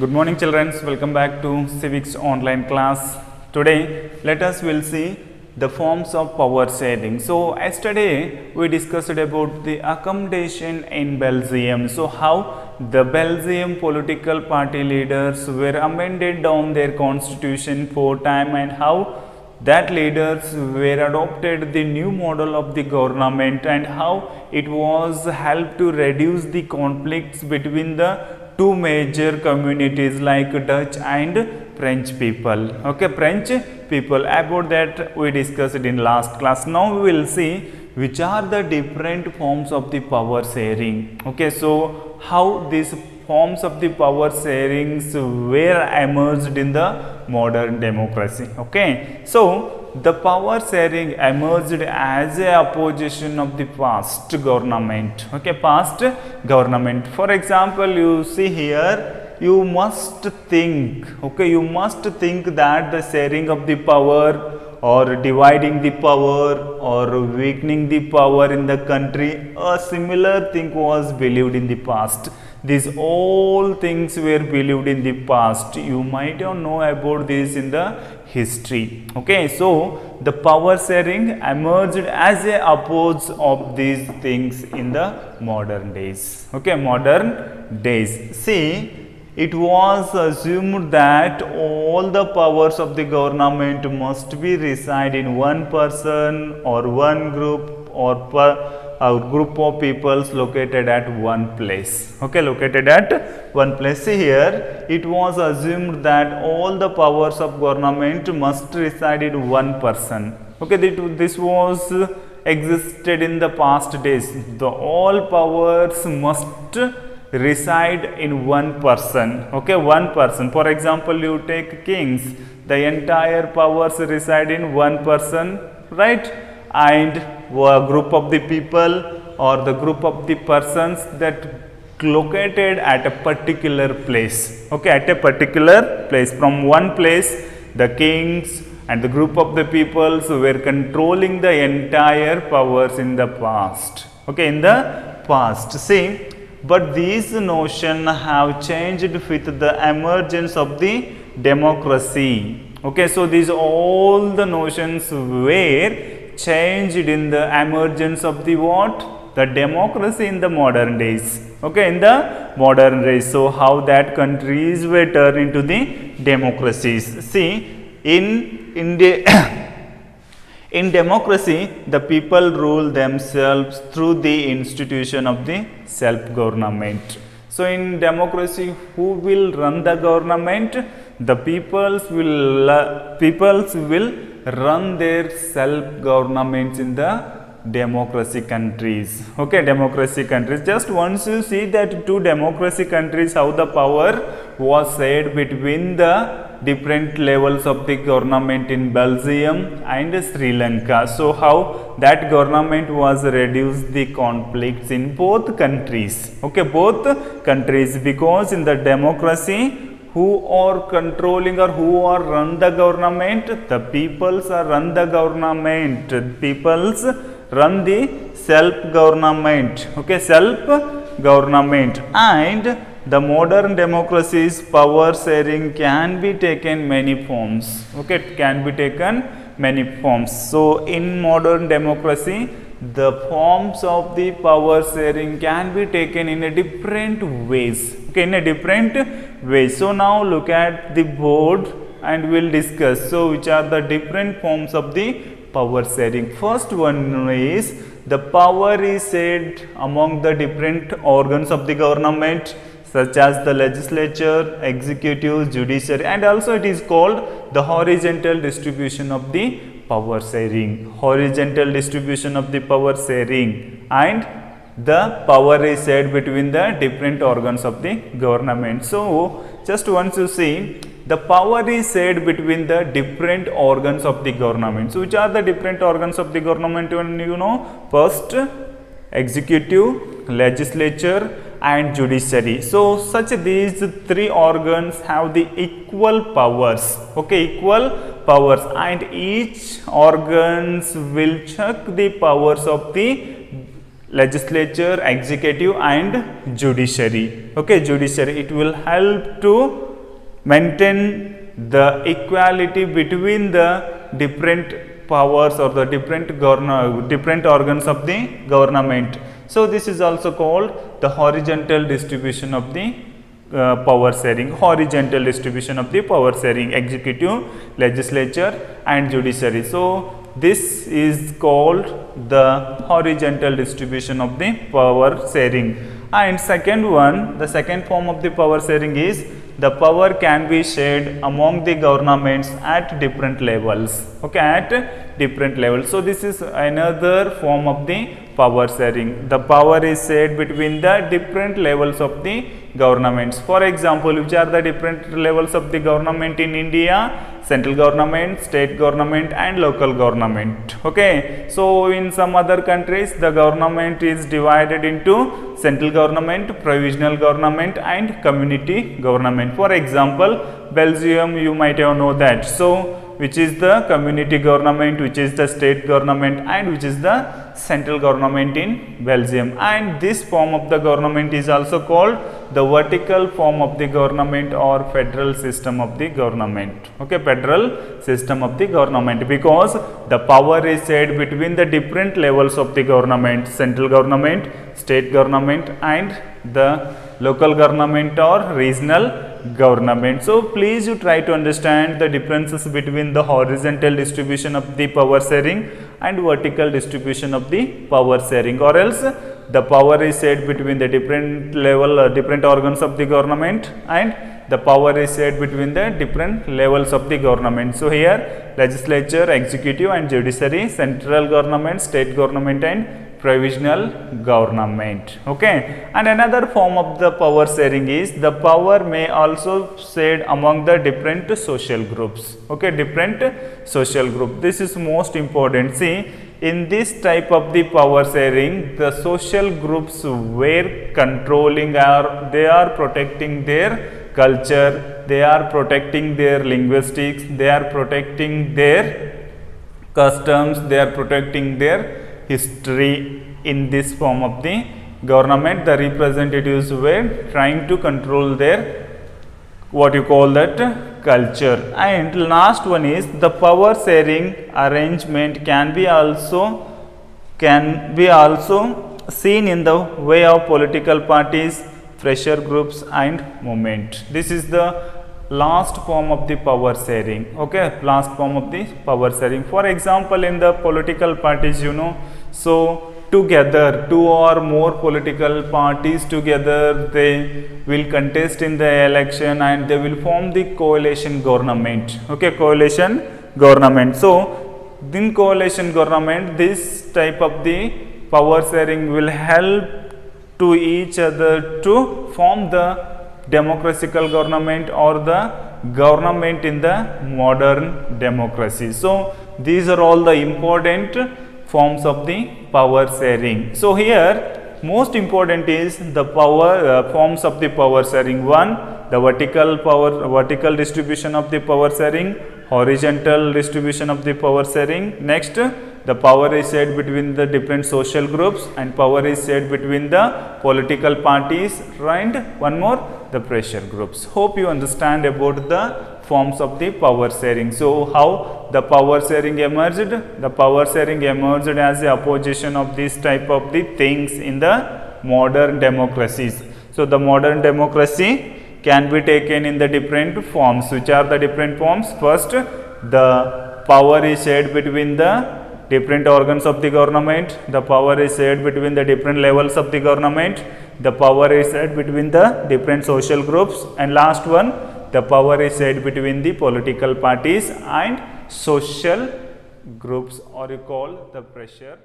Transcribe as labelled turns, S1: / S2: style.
S1: Good morning children, welcome back to civics online class. Today let us will see the forms of power sharing. So yesterday we discussed about the accommodation in Belgium. So how the Belgium political party leaders were amended down their constitution 4 times and how that leaders were adopted the new model of the government and how it was helped to reduce the conflicts between the two major communities like Dutch and French people. Okay, French people, about that we discussed in last class. Now we will see which are the different forms of the power sharing. Okay, so how these forms of the power sharings were emerged in the modern democracy. Okay, so the power sharing emerged as a opposition of the past government. Okay, past government. For example, you see here, you must think. Okay, you must think that the sharing of the power or dividing the power or weakening the power in the country, a similar thing was believed in the past. These all things were believed in the past. You might know about this in the history. Okay, so the power sharing emerged as a oppose of these things in the modern days. Okay, modern days. See, it was assumed that all the powers of the government must be reside in one person or one group or a group of peoples located at one place. Okay, located at one place. See here, it was assumed that all the powers of government must reside in one person. Okay, this was existed in the past days. The all powers must reside in one person. Okay, one person. For example, you take kings, the entire powers reside in one person, right? And a group of the people or the group of the persons that located at a particular place. Okay, at a particular place. From one place, the kings and the group of the peoples were controlling the entire powers in the past. Okay, in the past. See, but these notions have changed with the emergence of the democracy. Okay, so these all the notions were changed in the emergence of the what? The democracy in the modern days. Okay, in the modern days. So how that countries were turned into the democracies. See, in India in democracy, the people rule themselves through the institution of the self-government. So, in democracy, who will run the government? The peoples will run their self-governments in the democracy countries. Okay, democracy countries. Just once you see that two democracy countries, how the power was shared between the different levels of the government in Belgium and Sri Lanka. So how that government was reduced the conflicts in both countries. Okay, both countries, because in the democracy, who are controlling or who are run the government? The peoples are run the government. Peoples run the self-government. Okay, self-government. And the modern democracy's power sharing can be taken many forms. Okay, it can be taken many forms. So, in modern democracy, the forms of the power sharing can be taken in a different ways. Okay, in a different way. So, now look at the board and we will discuss. So, which are the different forms of the power sharing. First one is the power is shared among the different organs of the government, such as the legislature, executive, judiciary, and also it is called the horizontal distribution of the power sharing. Horizontal distribution of the power sharing, and the power is shared between the different organs of the government. So, just once you see, the power is shared between the different organs of the government. So, which are the different organs of the government? You know, first, executive, legislature, and judiciary. So, such these three organs have the equal powers. Okay, equal powers, and each organs will check the powers of the legislature, executive, and judiciary. Okay, judiciary. It will help to maintain the equality between the different powers or the different organs of the government. So this is also called the horizontal distribution of the power sharing, horizontal distribution of the power sharing, executive, legislature and judiciary. So this is called the horizontal distribution of the power sharing. And second one, the second form of the power sharing is the power can be shared among the governments at different levels, okay, at different levels. So this is another form of the power sharing. The power is shared between the different levels of the governments. For example, which are the different levels of the government in India? Central government, state government and local government, okay. So in some other countries the government is divided into central government, provisional government and community government. For example, Belgium, you might have know that. So which is the community government, which is the state government and which is the central government in Belgium. And this form of the government is also called the vertical form of the government or federal system of the government, okay, federal system of the government, because the power is shared between the different levels of the government, central government, state government and the local government or regional government. So please you try to understand the differences between the horizontal distribution of the power sharing and vertical distribution of the power sharing, or else the power is shared between the different level different organs of the government and the power is shared between the different levels of the government. So here legislature, executive and judiciary, central government, state government and provisional government, okay. And another form of the power sharing is the power may also shared among the different social groups, okay, different social group. This is most important. See, in this type of the power sharing, the social groups were controlling or they are protecting their culture, they are protecting their linguistics, they are protecting their customs, they are protecting their history. In this form of the government, the representatives were trying to control their what you call that culture. And last one is the power sharing arrangement can be also seen in the way of political parties, pressure groups and movement. This is the last form of the power sharing, okay, last form of the power sharing. For example, in the political parties, you know, so together two or more political parties together they will contest in the election and they will form the coalition government, okay, coalition government. So in coalition government, this type of the power sharing will help to each other to form the democratical government or the government in the modern democracy. So these are all the important forms of the power sharing. So here most important is the power forms of the power sharing. One, the vertical distribution of the power sharing, horizontal distribution of the power sharing. Next, the power is shared between the different social groups and power is shared between the political parties, and one more, the pressure groups. Hope you understand about the forms of the power sharing. So how the power sharing emerged? The power sharing emerged as the opposition of this type of the things in the modern democracies. So the modern democracy can be taken in the different forms. Which are the different forms? First, the power is shared between the different organs of the government, the power is shared between the different levels of the government, the power is shared between the different social groups, and last one, the power is shared between the political parties and social groups, or you call the pressure